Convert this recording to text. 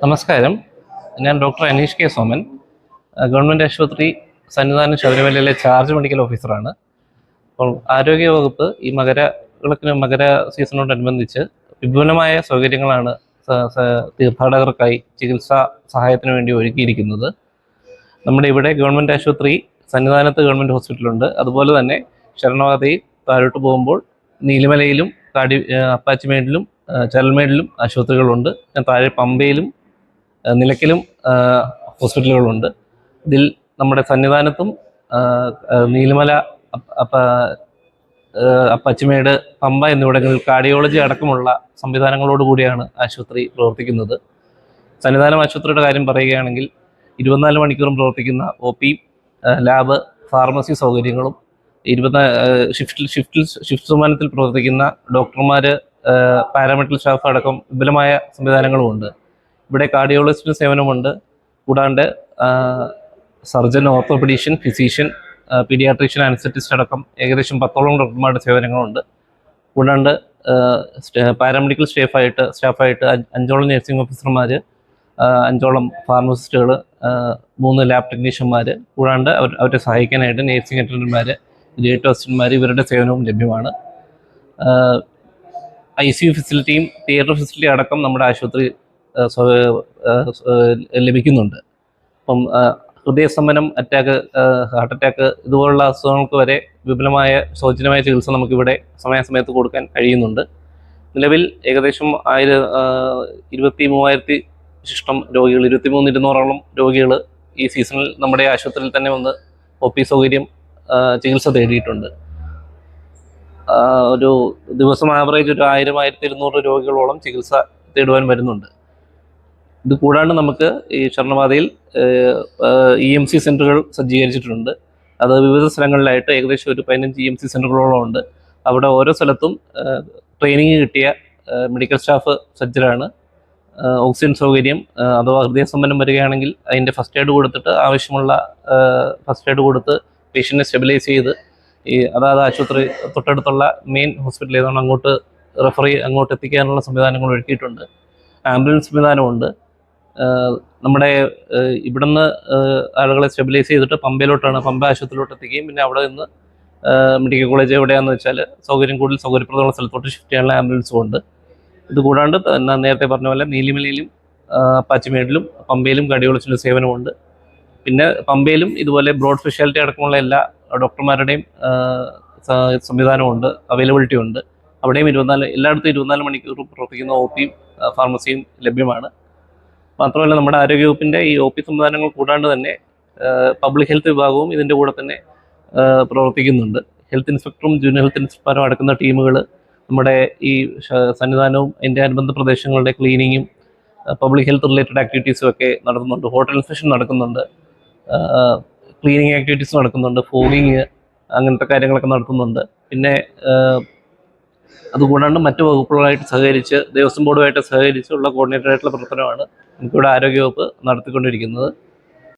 നമസ്കാരം. ഞാൻ doctor Aneesh K Soman, government ആശുപത്രി സന്നിധാനം ശബരിമലയിലെ ചാർജ് മെഡിക്കൽ ഓഫീസറാണ്. അപ്പോൾ ആരോഗ്യവകുപ്പ് ഈ മകര സീസണോടനുബന്ധിച്ച് വിപുലമായ സൗകര്യങ്ങളാണ് തീർത്ഥാടകർക്കായി ചികിത്സാ സഹായത്തിന് വേണ്ടി ഒരുക്കിയിരിക്കുന്നത്. നമ്മുടെ ഇവിടെ ഗവൺമെൻറ് ആശുപത്രി സന്നിധാനത്ത് ഗവൺമെൻറ് ഹോസ്പിറ്റലുണ്ട്. അതുപോലെ തന്നെ ശരണവാതി താഴോട്ട് പോകുമ്പോൾ നീലിമലയിലും അപ്പാച്ചിമേടിലും ചരൽമേടിലും ആശുപത്രികളുണ്ട്. താഴെ പമ്പയിലും നിലയ്ക്കലും ഹോസ്പിറ്റലുകളുണ്ട്. ഇതിൽ നമ്മുടെ സന്നിധാനത്തും നീലിമല, അപ്പച്ചിമേട്, പമ്പ എന്നിവിടങ്ങളിൽ കാർഡിയോളജി അടക്കമുള്ള സംവിധാനങ്ങളോടുകൂടിയാണ് ആശുപത്രി പ്രവർത്തിക്കുന്നത്. സന്നിധാനം ആശുപത്രിയുടെ കാര്യം പറയുകയാണെങ്കിൽ 24 മണിക്കൂറും പ്രവർത്തിക്കുന്ന OP, ലാബ്, ഫാർമസി സൗകര്യങ്ങളും ഷിഫ്റ്റ് ശതമാനത്തിൽ പ്രവർത്തിക്കുന്ന ഡോക്ടർമാർ, പാരാമെഡിക്കൽ സ്റ്റാഫ് അടക്കം വിപുലമായ സംവിധാനങ്ങളുമുണ്ട്. ഇവിടെ കാർഡിയോളജിസ്റ്റ് സേവനമുണ്ട്. കൂടാണ്ട് surgeon, orthopaedician, physician, paediatrician, anaesthetist അടക്കം ഏകദേശം 10ഓളം ഡോക്ടർമാരുടെ സേവനങ്ങളുണ്ട്. കൂടാണ്ട് പാരാമെഡിക്കൽ സ്റ്റാഫായിട്ട് 5ഓളം നഴ്സിംഗ് ഓഫീസർമാർ, 5ഓളം ഫാർമസിസ്റ്റുകൾ, 3 ലാബ് ടെക്നീഷ്യന്മാർ, കൂടാണ്ട് അവരെ സഹായിക്കാനായിട്ട് നഴ്സിംഗ് അറ്റൻഡന്റുമാർ, ഗ്രേറ്റ് അസിസ്റ്റന്റുമാർ, ഇവരുടെ സേവനവും ലഭ്യമാണ്. ICU ഫെസിലിറ്റിയും തിയേറ്റർ ഫെസിലിറ്റി അടക്കം നമ്മുടെ ആശുപത്രി ലഭിക്കുന്നുണ്ട്. അപ്പം ഹൃദയസ്തംഭനം, ഹാർട്ട് അറ്റാക്ക് ഇതുപോലുള്ള അസുഖങ്ങൾക്ക് വരെ വിപുലമായ സൗജന്യമായ ചികിത്സ നമുക്കിവിടെ സമയാസമയത്ത് കൊടുക്കാൻ കഴിയുന്നുണ്ട്. നിലവിൽ ഏകദേശം 23,000 ശിഷ്ടം രോഗികൾ, 23,200ഓളം രോഗികൾ ഈ സീസണിൽ നമ്മുടെ ആശുപത്രിയിൽ തന്നെ വന്ന് OP സൗകര്യം ചികിത്സ തേടിയിട്ടുണ്ട്. ഒരു ദിവസം ആവറേജ് ഒരു 1,000-1,200 രോഗികളോളം ചികിത്സ തേടുവാൻ വരുന്നുണ്ട്. ഇത് കൂടാണ്ട് നമുക്ക് ഈ ശരണപാതയിൽ EMC സെൻ്ററുകൾ സജ്ജീകരിച്ചിട്ടുണ്ട്. അത് വിവിധ സ്ഥലങ്ങളിലായിട്ട് ഏകദേശം ഒരു 15 EMC സെൻ്ററുകളോളം ഉണ്ട്. അവിടെ ഓരോ സ്ഥലത്തും ട്രെയിനിങ് കിട്ടിയ മെഡിക്കൽ സ്റ്റാഫ് സജ്ജരാണ്. ഓക്സിജൻ സൗകര്യം, അഥവാ ഹൃദയസ്തംഭനം വരികയാണെങ്കിൽ അതിൻ്റെ ഫസ്റ്റ് എയ്ഡ് കൊടുത്തിട്ട് ആവശ്യമുള്ള ഫസ്റ്റ് എയ്ഡ് കൊടുത്ത് പേഷ്യൻറ്റിനെ സ്റ്റെബിലൈസ് ചെയ്ത് അതായത് ആശുപത്രി തൊട്ടടുത്തുള്ള മെയിൻ ഹോസ്പിറ്റൽ ഏതാണ് അങ്ങോട്ട് എത്തിക്കാനുള്ള സംവിധാനങ്ങൾ ഒരുക്കിയിട്ടുണ്ട്. ആംബുലൻസ് സംവിധാനമുണ്ട്. നമ്മുടെ ഇവിടുന്ന് ആളുകളെ സ്റ്റെബിലൈസ് ചെയ്തിട്ട് പമ്പ ആശുപത്രിയിലോട്ട് എത്തിക്കുകയും പിന്നെ അവിടെ നിന്ന് മെഡിക്കൽ കോളേജ് എവിടെയാണെന്ന് വെച്ചാൽ കൂടുതൽ സൗകര്യപ്രദമുള്ള സ്ഥലത്തോട്ട് ഷിഫ്റ്റ് ചെയ്യാനുള്ള ആംബുലൻസും ഉണ്ട്. ഇത് കൂടാണ്ട് നേരത്തെ പറഞ്ഞ പോലെ നീലിമലയിലും അപ്പാച്ചിമേടിലും പമ്പയിലും കാർഡിയോളജിയുടെ സേവനമുണ്ട്. പിന്നെ പമ്പയിലും ഇതുപോലെ ബ്രോഡ് സ്പെഷ്യാലിറ്റി അടക്കമുള്ള എല്ലാ ഡോക്ടർമാരുടെയും സംവിധാനമുണ്ട്, അവൈലബിലിറ്റി ഉണ്ട്. അവിടെയും എല്ലായിടത്തും 24 മണിക്കൂറും പ്രവർത്തിക്കുന്ന OPയും ഫാർമസിയും ലഭ്യമാണ്. മാത്രമല്ല നമ്മുടെ ആരോഗ്യവകുപ്പിൻ്റെ ഈ OP സംവിധാനങ്ങൾ കൂടാണ്ട് തന്നെ പബ്ലിക് ഹെൽത്ത് വിഭാഗവും ഇതിൻ്റെ കൂടെ തന്നെ പ്രവർത്തിക്കുന്നുണ്ട്. ഹെൽത്ത് ഇൻസ്പെക്ടറും ജൂനിയർ ഹെൽത്ത് ഇൻസ്പെക്ടറും അടക്കുന്ന ടീമുകൾ നമ്മുടെ ഈ സന്നിധാനവും അതിൻ്റെ അനുബന്ധ പ്രദേശങ്ങളുടെ ക്ലീനിങ്ങും പബ്ലിക് ഹെൽത്ത് റിലേറ്റഡ് ആക്ടിവിറ്റീസും ഒക്കെ നടത്തുന്നുണ്ട്. ഹോട്ടൽ ഇൻസ്പെക്ഷൻ നടക്കുന്നുണ്ട്, ക്ലീനിങ് ആക്ടിവിറ്റീസ് നടക്കുന്നുണ്ട്, ഫോഗിങ്, അങ്ങനത്തെ കാര്യങ്ങളൊക്കെ നടത്തുന്നുണ്ട്. പിന്നെ അതുകൂടാണ്ട് മറ്റു വകുപ്പുകളായിട്ട് സഹകരിച്ച് ദേവസ്വം ബോർഡുമായിട്ട് സഹകരിച്ചുള്ള കോർഡിനേറ്റഡ് ആയിട്ടുള്ള പ്രവർത്തനമാണ് നമുക്കിവിടെ ആരോഗ്യവകുപ്പ് നടത്തിക്കൊണ്ടിരിക്കുന്നത്.